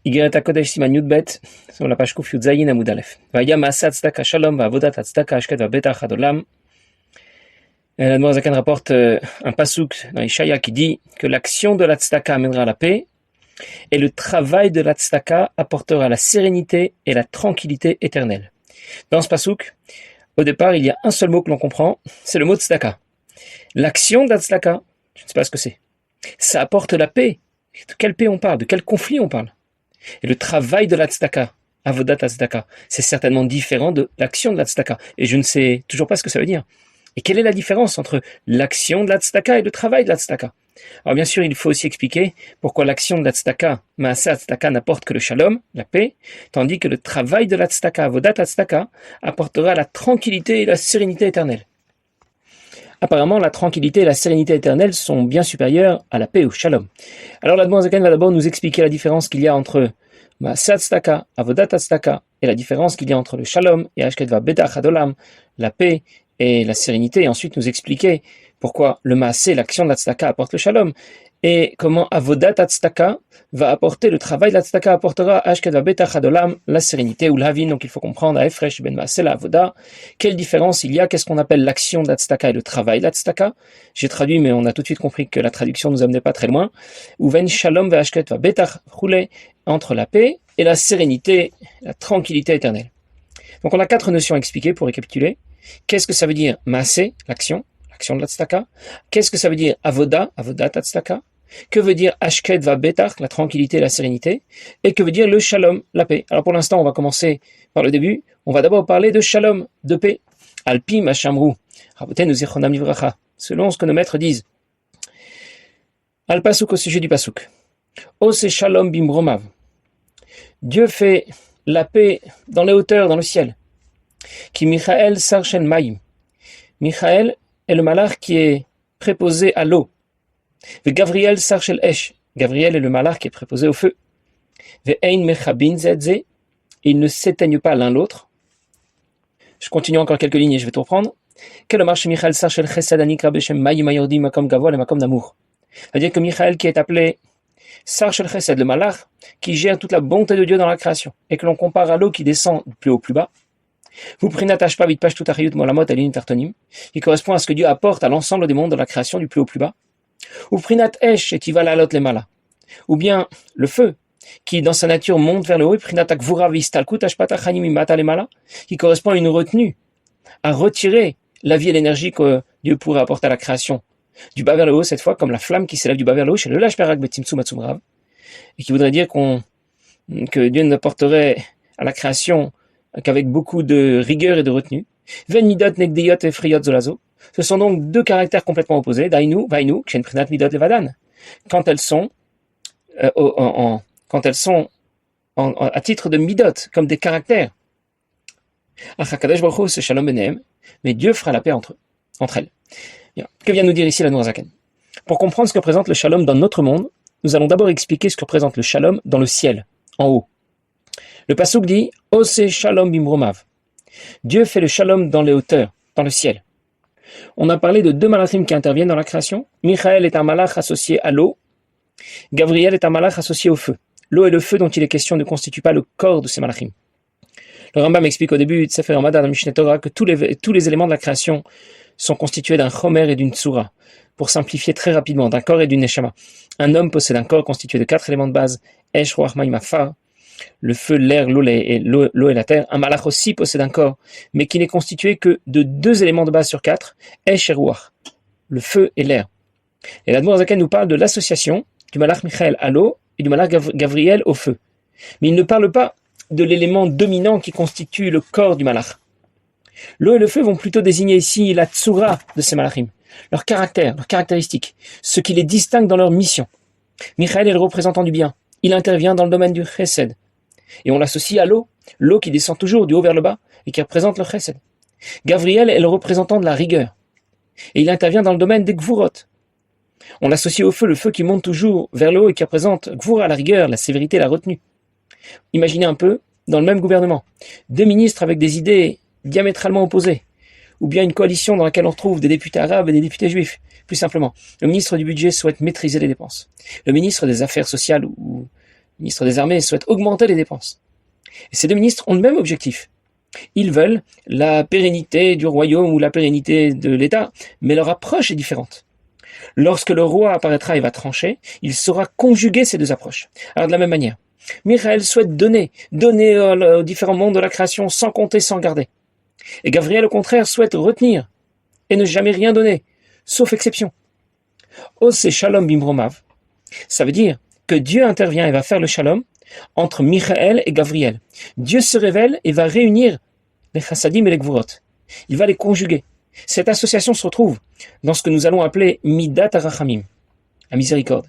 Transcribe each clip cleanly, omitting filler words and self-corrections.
Igeret HaKodesh Siman Yudbet, sur la page Kuf Yud Zayin Amud Aleph. Vaya Maaseh Tzedaka Shalom Va'avodat Tzedaka Ashket Va'betach Adolam. L'Admor Zaken rapporte un pasouk dans Ishaïa qui dit que l'action de la tzedaka amènera la paix et le travail de la tzedaka apportera la sérénité et la tranquillité éternelle. Dans ce pasouk, au départ, il y a un seul mot que l'on comprend, c'est le mot tzedaka. L'action de la tzedaka, je ne sais pas ce que c'est. Ça apporte la paix. De quelle paix on parle? De quel conflit on parle? Et le travail de la tzedaka, avodat tzedaka, c'est certainement différent de l'action de la tzedaka. Et je ne sais toujours pas ce que ça veut dire. Et quelle est la différence entre l'action de la tzedaka et le travail de la tzedaka? Alors bien sûr, il faut aussi expliquer pourquoi l'action de la tzedaka, maaseh tzedaka, n'apporte que le shalom, la paix, tandis que le travail de la tzedaka, avodat tzedaka, apportera la tranquillité et la sérénité éternelle. Apparemment, la tranquillité et la sérénité éternelle sont bien supérieures à la paix ou shalom. Alors l'Admor Zaken va d'abord nous expliquer la différence qu'il y a entre maaseh tzedaka, avodat tzedaka, et la différence qu'il y a entre le shalom et ashket va'betach adolam, la paix et la sérénité, et ensuite nous expliquer pourquoi le maaseh, l'action de la tzedaka, apporte le shalom, et comment avodat tzedaka va apporter, le travail de la tzedaka apportera ashket va'betach adolam, la sérénité ou l'havin. Donc il faut comprendre à efresh ben maaseh la avoda, quelle différence il y a, qu'est-ce qu'on appelle l'action de la tzedaka et le travail de la tzedaka. J'ai traduit, mais on a tout de suite compris que la traduction nous amenait pas très loin. Ou ven shalom ve'ashket va'betach roulé, entre la paix et la sérénité, la tranquillité éternelle. Donc on a 4 notions à expliquer pour récapituler. Qu'est-ce que ça veut dire maaseh, l'action de la tzedaka? Qu'est-ce que ça veut dire avoda, avodat tzedaka? Que veut dire ashket va'betach, la tranquillité et la sérénité? Et que veut dire le shalom, la paix? Alors pour l'instant, on va commencer par le début. On va d'abord parler de shalom, de paix. Alpi machamru, rabotenu zichronam livracha, selon ce que nos maîtres disent. Al pasuk, au sujet du pasuk. Ose shalom bimromav. Dieu fait la paix dans les hauteurs, dans le ciel. Ki Michael sarshel mayim. Michael est le malach qui est préposé à l'eau. Ve Gabriel sarshel esh. Gabriel est le malach qui est préposé au feu. Ve ein mechabin zedze. Ils ne s'éteignent pas l'un l'autre. Je continue encore quelques lignes et je vais tout reprendre. Quel marche Michael sarshel chesed anikra beshem mayim ayordim makom gavoa le makom d'amour. C'est-à-dire que Michael qui est appelé sarshel chesed, le malach qui gère toute la bonté de Dieu dans la création et que l'on compare à l'eau qui descend du plus haut au plus bas. Vous prinat ashpa vitpash tout achiyut molamot alin tartonim, qui correspond à ce que Dieu apporte à l'ensemble des mondes de la création du plus haut au plus bas. Ou prinat esh et tivalalot les malas. Ou bien le feu, qui dans sa nature monte vers le haut, prinat akvura vistalkut ashpata chanim imata les malas, qui correspond à une retenue, à retirer la vie et l'énergie que Dieu pourrait apporter à la création. Du bas vers le haut, cette fois, comme la flamme qui s'élève du bas vers le haut, chez le lashperak betimsum atsumrav, et qui voudrait dire que Dieu n'apporterait à la création qu'avec beaucoup de rigueur et de retenue. Ven midot negdeyot et friyot zolazo. Ce sont donc 2 caractères complètement opposés. Dainu, vainu, kshen prinat midot levadan. Quand elles sont à titre de midot, comme des caractères. Achakadosh baruch hu, c'est shalom benehem. Mais Dieu fera la paix entre elles. Bien. Que vient nous dire ici l'Admor Zaken? Pour comprendre ce que représente le shalom dans notre monde, nous allons d'abord expliquer ce que représente le shalom dans le ciel, en haut. Le pasuk dit « Ose shalom bimromav ». Dieu fait le shalom dans les hauteurs, dans le ciel. On a parlé de 2 malachim qui interviennent dans la création. Michael est un malach associé à l'eau. Gabriel est un malach associé au feu. L'eau et le feu dont il est question ne constituent pas le corps de ces malachim. Le Rambam explique au début de Sefer Hamada dans Mishneh Torah que tous les éléments de la création sont constitués d'un chomer et d'une tsura. Pour simplifier très rapidement, d'un corps et d'une neshama. Un homme possède un corps constitué de 4 éléments de base. Esh, ruach, mayim, afar. Le feu, l'air, l'eau et la terre. Un malach aussi possède un corps, mais qui n'est constitué que de 2 éléments de base sur 4, Esh et Ruach, le feu et l'air. Et l'Admor Zaken nous parle de l'association du malach Michael à l'eau et du malach Gabriel au feu. Mais il ne parle pas de l'élément dominant qui constitue le corps du malach. L'eau et le feu vont plutôt désigner ici la tsura de ces malachim, leur caractère, leurs caractéristiques, ce qui les distingue dans leur mission. Michael est le représentant du bien. Il intervient dans le domaine du chesed. Et on l'associe à l'eau qui descend toujours du haut vers le bas et qui représente le chesed. Gabriel est le représentant de la rigueur. Et il intervient dans le domaine des gvurot. On l'associe au feu, le feu qui monte toujours vers le haut et qui représente gvura, la rigueur, la sévérité, la retenue. Imaginez un peu, dans le même gouvernement, 2 ministres avec des idées diamétralement opposées, ou bien une coalition dans laquelle on retrouve des députés arabes et des députés juifs. Plus simplement, le ministre du budget souhaite maîtriser les dépenses. Le ministre des Affaires sociales ou ministre des Armées, souhaite augmenter les dépenses. Et ces deux ministres ont le même objectif. Ils veulent la pérennité du royaume ou la pérennité de l'État, mais leur approche est différente. Lorsque le roi apparaîtra et va trancher, il saura conjuguer ces deux approches. Alors de la même manière, Michaël souhaite donner aux différents mondes de la création sans compter, sans garder. Et Gabriel, au contraire, souhaite retenir et ne jamais rien donner, sauf exception. Os c'est Shalom Bimromav. Ça veut dire que Dieu intervient et va faire le Shalom entre Michaël et Gabriel. Dieu se révèle et va réunir les chassadim et les gvurot. Il va les conjuguer. Cette association se retrouve dans ce que nous allons appeler Midat HaRachamim, la miséricorde.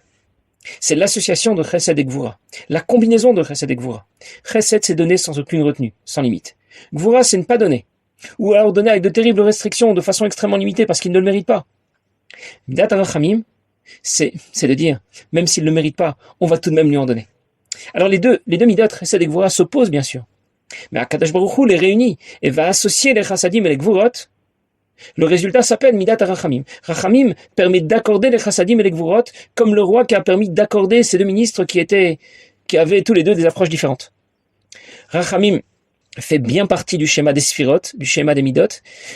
C'est l'association de Chesed et Gvura, la combinaison de Chesed et Gvura. Chesed, c'est donner sans aucune retenue, sans limite. Gvura, c'est ne pas donner, ou alors donner avec de terribles restrictions, de façon extrêmement limitée, parce qu'il ne le mérite pas. Midat HaRachamim, c'est de dire, même s'il ne le mérite pas, on va tout de même lui en donner. Alors les deux Midat, Chesed et Gvura, s'opposent bien sûr. Mais Akadosh Baruch Hu les réunit et va associer les chassadim et les gvurot. Le résultat s'appelle Midat HaRachamim. Rachamim permet d'accorder les chassadim et les gvurot comme le roi qui a permis d'accorder ces deux ministres qui avaient tous les deux des approches différentes. Rachamim fait bien partie du schéma des Sphirot, du schéma des Midot,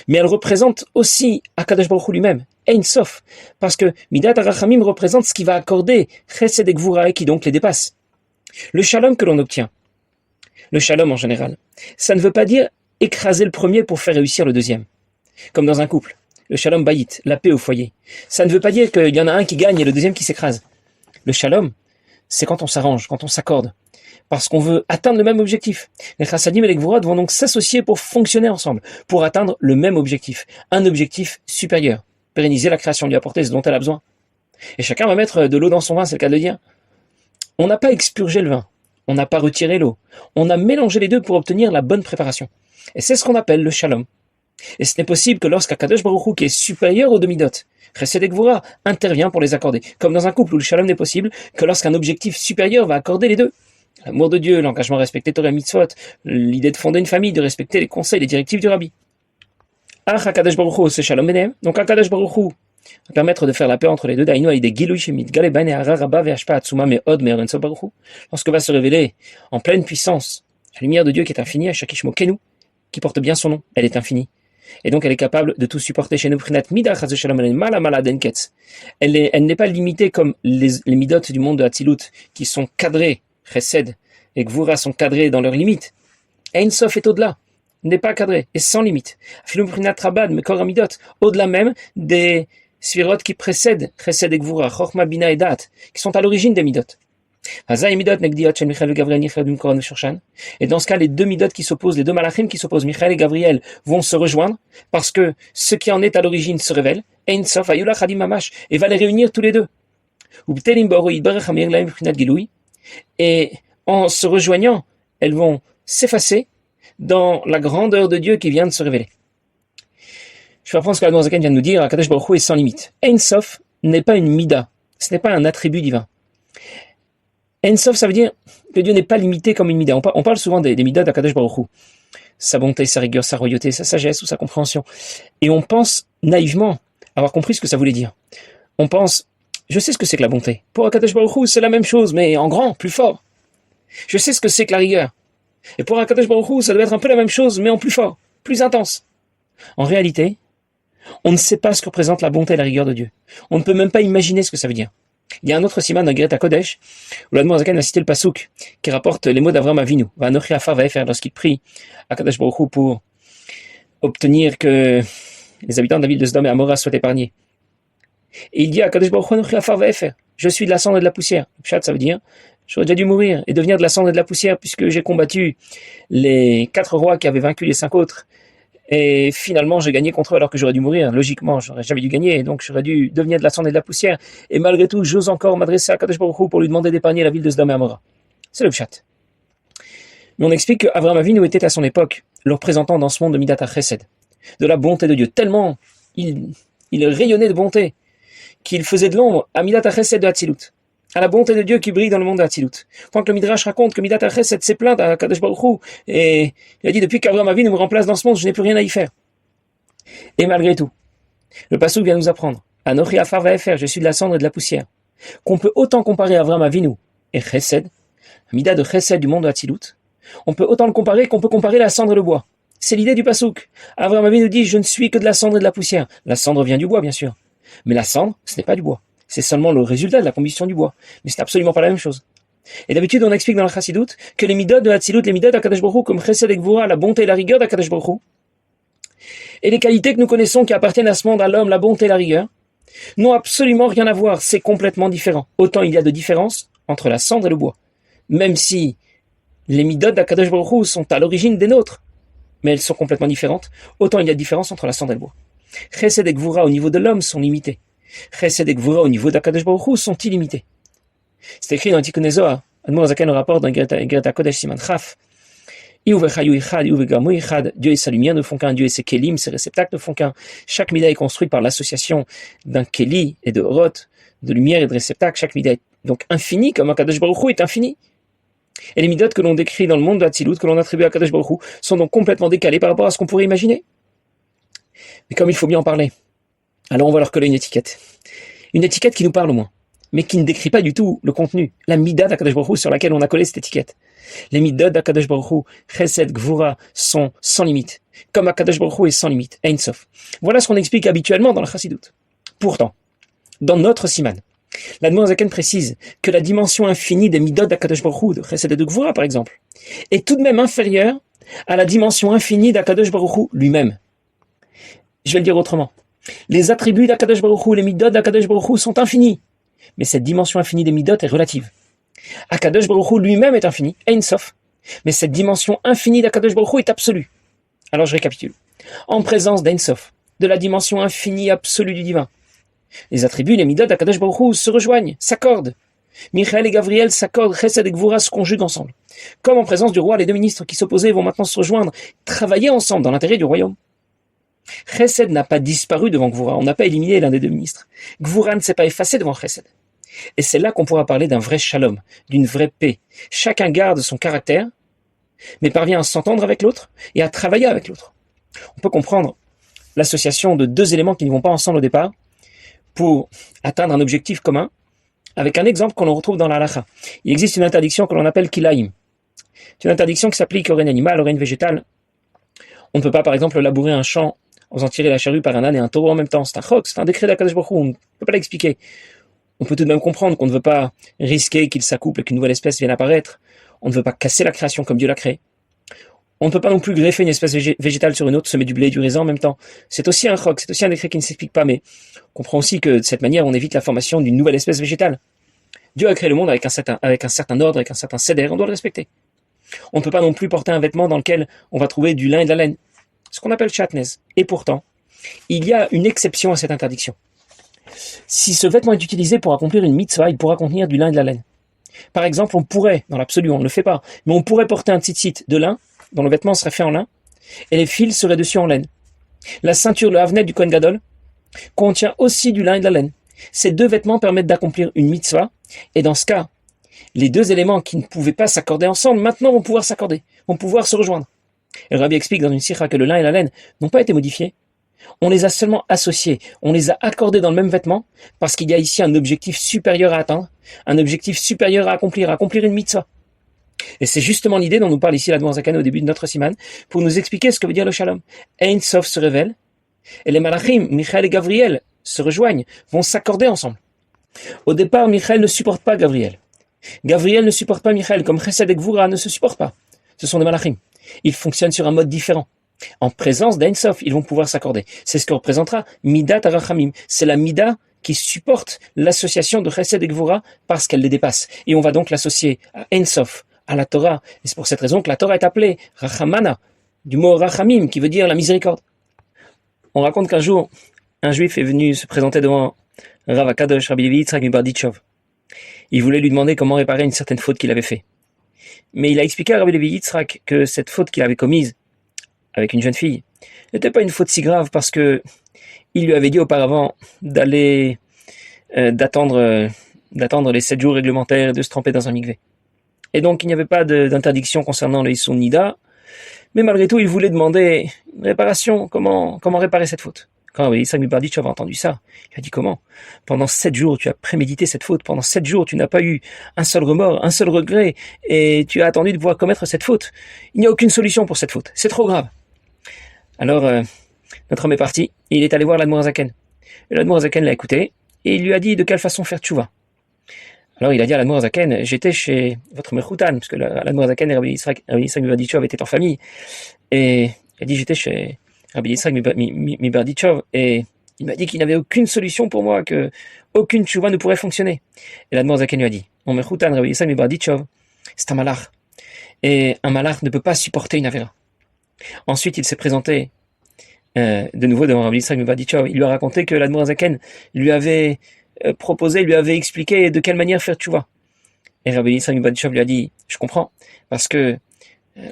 mais elle représente aussi Akadosh Baruch Hu lui-même, Ein Sof, parce que Midat HaRachamim représente ce qui va accorder Chesed et Gvura et qui donc les dépasse. Le shalom que l'on obtient, le shalom en général, ça ne veut pas dire écraser le premier pour faire réussir le deuxième. Comme dans un couple, le shalom bayit, la paix au foyer. Ça ne veut pas dire qu'il y en a un qui gagne et le deuxième qui s'écrase. Le shalom, c'est quand on s'arrange, quand on s'accorde, parce qu'on veut atteindre le même objectif. Les chassadim et les gvurot vont donc s'associer pour fonctionner ensemble, pour atteindre le même objectif, un objectif supérieur, pérenniser la création, lui apporter ce dont elle a besoin. Et chacun va mettre de l'eau dans son vin, c'est le cas de le dire. On n'a pas expurgé le vin. On n'a pas retiré l'eau. On a mélangé les deux pour obtenir la bonne préparation. Et c'est ce qu'on appelle le shalom. Et ce n'est possible que lorsqu'Akadosh Baruch Hu, qui est supérieur aux deux midot, Chesed et Gvura, intervient pour les accorder. Comme dans un couple où le shalom n'est possible que lorsqu'un objectif supérieur va accorder les deux. L'amour de Dieu, l'engagement à respecter Torah et Mitzvot, l'idée de fonder une famille, de respecter les conseils, les directives du Rabbi. Ah, Akadosh Baruch Hu, c'est shalom benehem. Donc Akadosh Baruch Hu va permettre de faire la paix entre les deux. Lorsque va se révéler en pleine puissance la lumière de Dieu qui est infinie, à Shakishmo Kenu, qui porte bien son nom, elle est infinie. Et donc elle est capable de tout supporter chez nous. Elle n'est pas limitée comme les midot du monde de Hatzilut, qui sont cadrés, Chesed et Gvura sont cadrés dans leurs limites. Ein Sof est au-delà, n'est pas cadré, et sans limite. Au-delà même des Sphirot qui précèdent Chesed et Gvura, Chochma, Bina et Dat, qui sont à l'origine des midot. Et dans ce cas, les deux midot qui s'opposent, les deux malachim qui s'opposent, Michaël et Gabriel, vont se rejoindre parce que ce qui en est à l'origine se révèle, et va les réunir tous les deux. Et en se rejoignant, elles vont s'effacer dans la grandeur de Dieu qui vient de se révéler. Je vais reprendre ce que l'Admor Zaken vient de nous dire. Akadosh Baruch Hu est sans limite. Ein Sof n'est pas une mida, ce n'est pas un attribut divin. Ein Sof, ça veut dire que Dieu n'est pas limité comme une mida. On parle souvent des midas d'Akadosh Baruch Hu, sa bonté, sa rigueur, sa royauté, sa sagesse ou sa compréhension. Et on pense naïvement avoir compris ce que ça voulait dire. On pense, je sais ce que c'est que la bonté. Pour Akadosh Baruch Hu, c'est la même chose, mais en grand, plus fort. Je sais ce que c'est que la rigueur. Et pour Akadosh Baruch Hu, ça doit être un peu la même chose, mais en plus fort, plus intense. En réalité, on ne sait pas ce que représente la bonté et la rigueur de Dieu. On ne peut même pas imaginer ce que ça veut dire. Il y a un autre siman dans Greta Kodesh, où l'Admor Zaken a cité le pasouk, qui rapporte les mots d'Avram Avinu. Vanochi afar vaefer, lorsqu'il prie à Kadosh Baruch Hu pour obtenir que les habitants de la ville de Sodome et Amora soient épargnés. Et il dit à Kadosh Baruch Hu, Vanochi afar vaefer, je suis de la cendre et de la poussière. Le pshat, ça veut dire, j'aurais déjà dû mourir et devenir de la cendre et de la poussière, puisque j'ai combattu les 4 rois qui avaient vaincu les 5 autres. Et finalement, j'ai gagné contre eux alors que j'aurais dû mourir. Logiquement, j'aurais jamais dû gagner, donc j'aurais dû devenir de la cendre et de la poussière. Et malgré tout, j'ose encore m'adresser à Kadosh Baruch Hu pour lui demander d'épargner la ville de Sodome et Amora. C'est le pshat. Mais on explique qu'Avraham Avinu était à son époque le représentant dans ce monde de Midat HaChesed, de la bonté de Dieu. Tellement il rayonnait de bonté qu'il faisait de l'ombre à Midat HaChesed de Hatzilut, à la bonté de Dieu qui brille dans le monde de Hatzilut. Quand le Midrash raconte que Midat HaChesed s'est plaint à Kadosh Baruch Hu et il a dit depuis qu'Avraham Avinu me remplace dans ce monde, je n'ai plus rien à y faire. Et malgré tout, le passouk vient nous apprendre Anochi afar vaefer, je suis de la cendre et de la poussière, qu'on peut autant comparer Avraham Avinu et Chesed mida de chesed du monde de Hatzilut, on peut autant le comparer qu'on peut comparer la cendre et le bois. C'est l'idée du pasouk. Avraham Avinu nous dit, je ne suis que de la cendre et de la poussière. La cendre vient du bois, bien sûr. Mais la cendre, ce n'est pas du bois. C'est seulement le résultat de la combustion du bois. Mais c'est absolument pas la même chose. Et d'habitude, on explique dans la Chassidut que les midot de Hatzilut, les midot d'Akadosh Baruch Hu, comme chesed et gvura, la bonté et la rigueur d'Akadosh Baruch Hu, et les qualités que nous connaissons qui appartiennent à ce monde, à l'homme, la bonté et la rigueur, n'ont absolument rien à voir. C'est complètement différent. Autant il y a de différence entre la cendre et le bois. Même si les midot d'Akadosh Baruch Hu sont à l'origine des nôtres, mais elles sont complètement différentes, autant il y a de différence entre la cendre et le bois. Chesed et gvura au niveau de l'homme sont limités. Chesed et gvura au niveau d'Akadosh Baruch Hu sont illimités. C'est écrit dans Tikkun Zohar. Admor Zaken le rapporte dans Greta Kodesh Siman Chaf. Dieu et sa lumière ne font qu'un. Dieu et ses kelim, ses réceptacles ne font qu'un. Chaque mida est construite par l'association d'un keli et de orot, de lumière et de réceptacle. Chaque mida est donc infini, comme Akadosh Baruch Hu est infini. Et les midot que l'on décrit dans le monde de Hatzilut, que l'on attribue à Akadosh Baruch Hu, sont donc complètement décalés par rapport à ce qu'on pourrait imaginer. Mais comme il faut bien en parler, alors on va leur coller une étiquette. Une étiquette qui nous parle au moins, mais qui ne décrit pas du tout le contenu, la mida d'Akadosh Baruch Hu sur laquelle on a collé cette étiquette. Les midot d'Akadosh Baruch Hu, chesed, gvura, sont sans limite, comme Akadosh Baruch Hu est sans limite, Ein Sof. Voilà ce qu'on explique habituellement dans la Chassidut. Pourtant, dans notre siman, l'Admor Zaken précise que la dimension infinie des midot d'Akadosh Baruch Hu, de chesed et de gvura par exemple, est tout de même inférieure à la dimension infinie d'Akadosh Baruch Hu lui-même. Je vais le dire autrement. Les attributs d'Akadosh Baruch Hu, les midot d'Akadosh Baruch Hu sont infinis, mais cette dimension infinie des midot est relative. Akadosh Baruch Hu lui-même est infini, Ein Sof, mais cette dimension infinie d'Akadosh Baruch Hu est absolue. Alors je récapitule. En présence d'Ein Sof, de la dimension infinie absolue du divin, les attributs, les midot d'Akadosh Baruch Hu se rejoignent, s'accordent. Michael et Gabriel s'accordent, Chesed et Gvura se conjuguent ensemble. Comme en présence du roi, les deux ministres qui s'opposaient vont maintenant se rejoindre, travailler ensemble dans l'intérêt du royaume. Chesed n'a pas disparu devant Gvura, on n'a pas éliminé l'un des deux ministres. Gvura ne s'est pas effacé devant Chesed. Et c'est là qu'on pourra parler d'un vrai shalom, d'une vraie paix. Chacun garde son caractère, mais parvient à s'entendre avec l'autre et à travailler avec l'autre. On peut comprendre l'association de deux éléments qui ne vont pas ensemble au départ pour atteindre un objectif commun avec un exemple qu'on retrouve dans la halakha. Il existe une interdiction que l'on appelle kilaïm. C'est une interdiction qui s'applique au règne animal, au règne végétal. On ne peut pas, par exemple, labourer un champ en faisant tirer la charrue par un âne et un taureau en même temps. C'est un chok, c'est un décret d'Akadosh Baruch Hu, on ne peut pas l'expliquer. On peut tout de même comprendre qu'on ne veut pas risquer qu'il s'accouple et qu'une nouvelle espèce vienne apparaître. On ne veut pas casser la création comme Dieu l'a créée. On ne peut pas non plus greffer une espèce végétale sur une autre, semer du blé et du raisin en même temps. C'est aussi un chok, c'est aussi un décret qui ne s'explique pas, mais on comprend aussi que de cette manière, on évite la formation d'une nouvelle espèce végétale. Dieu a créé le monde avec un certain ordre, avec un certain seder, on doit le respecter. On ne peut pas non plus porter un vêtement dans lequel on va trouver du lin et de la laine. Ce qu'on appelle chatnez. Et pourtant, il y a une exception à cette interdiction. Si ce vêtement est utilisé pour accomplir une mitzvah, il pourra contenir du lin et de la laine. Par exemple, on pourrait, dans l'absolu, on ne le fait pas, mais on pourrait porter un tzitzit de lin, dont le vêtement serait fait en lin, et les fils seraient dessus en laine. La ceinture, le havnet du Kohen Gadol, contient aussi du lin et de la laine. Ces deux vêtements permettent d'accomplir une mitzvah, et dans ce cas, les deux éléments qui ne pouvaient pas s'accorder ensemble, maintenant vont pouvoir s'accorder, vont pouvoir se rejoindre. Et le Rabbi explique dans une sikha que le lin et la laine n'ont pas été modifiés. On les a seulement associés, on les a accordés dans le même vêtement, parce qu'il y a ici un objectif supérieur à atteindre, un objectif supérieur à accomplir une mitzvah. Et c'est justement l'idée dont nous parle ici l'Admor Zaken au début de notre siman, pour nous expliquer ce que veut dire le shalom. Ein Sof se révèle, et les malachim, Michael et Gabriel, se rejoignent, vont s'accorder ensemble. Au départ, Michael ne supporte pas Gabriel. Gabriel ne supporte pas Michael, comme Chesed et Gvura ne se supportent pas. Ce sont des malachim. Ils fonctionnent sur un mode différent. En présence d'Ein Sof, ils vont pouvoir s'accorder. C'est ce que représentera Midat Arachamim. C'est la Mida qui supporte l'association de Chesed et Gvura parce qu'elle les dépasse. Et on va donc l'associer à Ein Sof, à la Torah. Et c'est pour cette raison que la Torah est appelée Rachamana, du mot Rachamim, qui veut dire la miséricorde. On raconte qu'un jour, un juif est venu se présenter devant Rav Akadosh Rabbi Levi Yitzhak Mibarditchov. Il voulait lui demander comment réparer une certaine faute qu'il avait faite. Mais il a expliqué à Rabbi Levi Yitzhak que cette faute qu'il avait commise avec une jeune fille n'était pas une faute si grave parce que il lui avait dit auparavant d'attendre les 7 jours réglementaires et de se tremper dans un mikvé. Et donc il n'y avait pas d'interdiction concernant le Issoum Nida, mais malgré tout il voulait demander une réparation, comment réparer cette faute. Quand Rabbi Yitzhak Mibarditchov a entendu ça, il a dit comment? Pendant 7 jours, tu as prémédité cette faute. Pendant 7 jours, tu n'as pas eu un seul remords, un seul regret, et tu as attendu de pouvoir commettre cette faute. Il n'y a aucune solution pour cette faute. C'est trop grave. Alors, notre homme est parti, et il est allé voir l'Admor Zaken. Et l'Admor Zaken l'a écouté, et il lui a dit de quelle façon faire tchouva. Alors il a dit à l'Admor Zaken, j'étais chez votre Mechoutan, parce que l'Admor Zaken et Rabbi Yitzhak Mibarditchov étaient en famille, et il a dit j'étais chez Rabbi Yitzhak Mibarditchov, et il m'a dit qu'il n'avait aucune solution pour moi, que aucune tchouva ne pourrait fonctionner. Et l'Admor Zaken lui a dit, mon Mechoutan, Rabbi Yitzhak Mibarditchov, c'est un malach, et un malach ne peut pas supporter une avéra. Ensuite il s'est présenté de nouveau devant Rabbi Yitzhak Mibarditchov, il lui a raconté que l'Admor Zaken lui avait proposé, lui avait expliqué de quelle manière faire tchouva. Et Rabbi Yitzhak Mibarditchov lui a dit, je comprends, parce que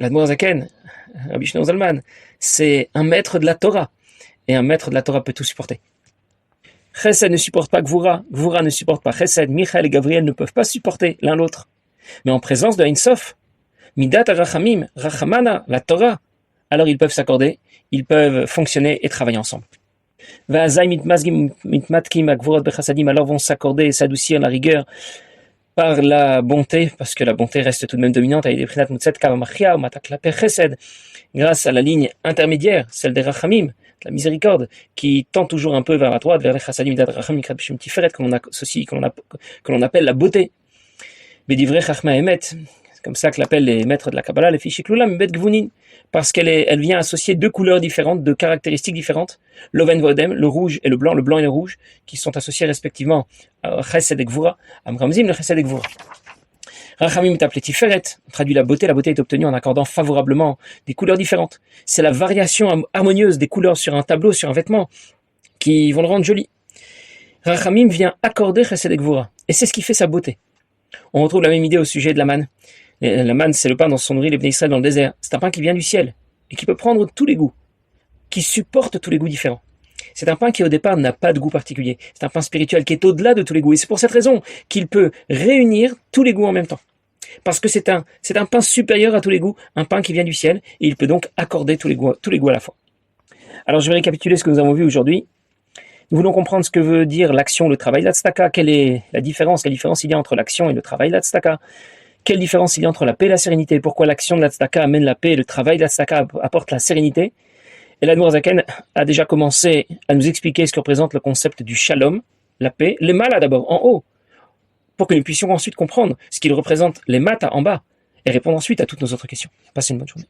l'Admor Zaken, Rabbi Shneur Zalman, c'est un maître de la Torah, et un maître de la Torah peut tout supporter. Chesed ne supporte pas Gvura, Gvura ne supporte pas Chesed, Michael et Gabriel ne peuvent pas supporter l'un l'autre. Mais en présence de Ein Sof, Midat Rachamim, Rachamana, la Torah, alors ils peuvent s'accorder, ils peuvent fonctionner et travailler ensemble. Alors vont s'accorder et s'adoucir la rigueur par la bonté, parce que la bonté reste tout de même dominante, grâce à la ligne intermédiaire, celle des Rachamim, la miséricorde, qui tend toujours un peu vers la droite, vers les Chassadim Midat Rachamim que l'on associe, que l'on appelle la beauté. Bedivrei Chachma Emet, c'est comme ça que l'appellent les maîtres de la Kabbalah, les Fichiklulam, Bet Gvunin, parce elle vient associer deux couleurs différentes, deux caractéristiques différentes, l'Oven Vodem, le rouge et le blanc et le rouge, qui sont associés respectivement à Chesed et Gvura, à Amramzim, le Chesed et Gvura. Rachamim est appelé Tiferet, on traduit la beauté est obtenue en accordant favorablement des couleurs différentes. C'est la variation harmonieuse des couleurs sur un tableau, sur un vêtement, qui vont le rendre joli. Rachamim vient accorder Chesed et Gvura, et c'est ce qui fait sa beauté. On retrouve la même idée au sujet de la manne. La manne, c'est le pain dont se sont nourris les Bnei Israël dans le désert. C'est un pain qui vient du ciel et qui peut prendre tous les goûts, qui supporte tous les goûts différents. C'est un pain qui au départ n'a pas de goût particulier. C'est un pain spirituel qui est au-delà de tous les goûts. Et c'est pour cette raison qu'il peut réunir tous les goûts en même temps. Parce que c'est un pain supérieur à tous les goûts, un pain qui vient du ciel, et il peut donc accorder tous les goûts à la fois. Alors je vais récapituler ce que nous avons vu aujourd'hui. Nous voulons comprendre ce que veut dire l'action, le travail, la tzedaka. Quelle est la différence? Quelle différence il y a entre l'action et le travail, la tzedaka? Quelle différence il y a entre la paix et la sérénité? Pourquoi l'action de la tzedaka amène la paix et le travail de la tzedaka apporte la sérénité? Et l'Admor Zaken a déjà commencé à nous expliquer ce que représente le concept du shalom, la paix, les malas d'abord, en haut, pour que nous puissions ensuite comprendre ce qu'il représente les matas en bas, et répondre ensuite à toutes nos autres questions. Passez une bonne journée.